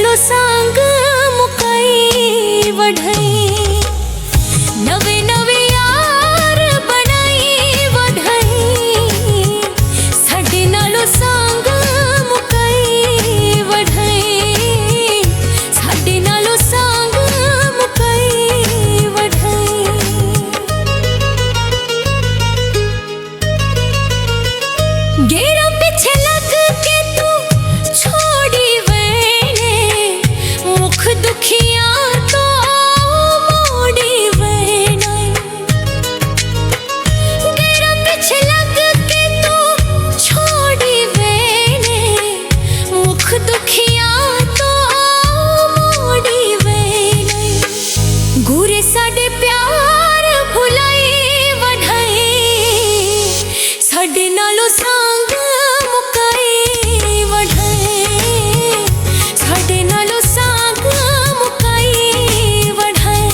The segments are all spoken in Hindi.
नालों सांग मुकाई वढाई, नवे नवे यार बनाई वढाई, साडे नालों सांग मुकाई वढाई, साडे नालों सांग मुकाई वढाई। गेरा पीछे लग के तू छोड़ी वैने, मुख दुखिया तो मोड़ी वैने। गेरा पीछे लग के तू छोड़ी वैने, मुख दुखिया तो मोड़ी वैने। गुरे साडे प्यार भुलाई वढाई, साडे नालों सांग मुकाई वढाई, साडे नालों सांग मुकाई वढाई।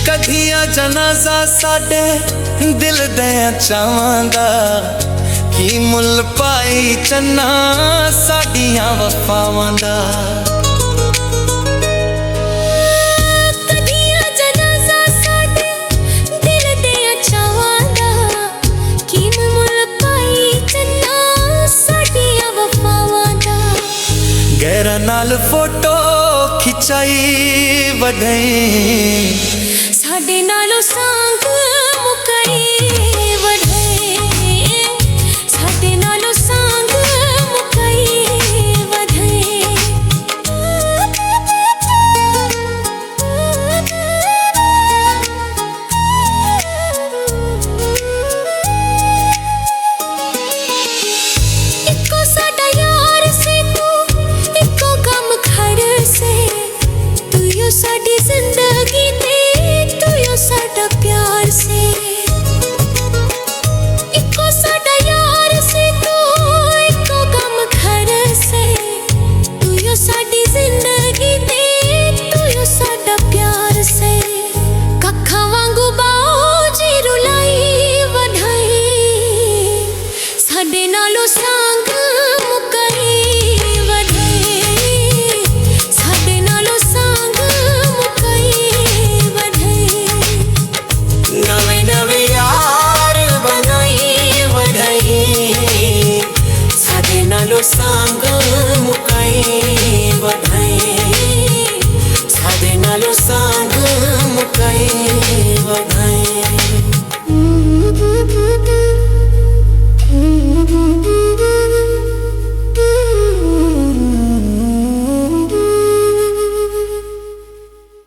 कधिया जनाजा साडे दिल दे चावां दा, की मुल पाई चन्ना साडियां वफावां दा। कधिया जनाजा साडे दिल दे चावां दा, की मुल पाई चन्ना साडियां वफावां दा। गैरा नाल फोटो खिंचाई वढाई, साडे नालों सांग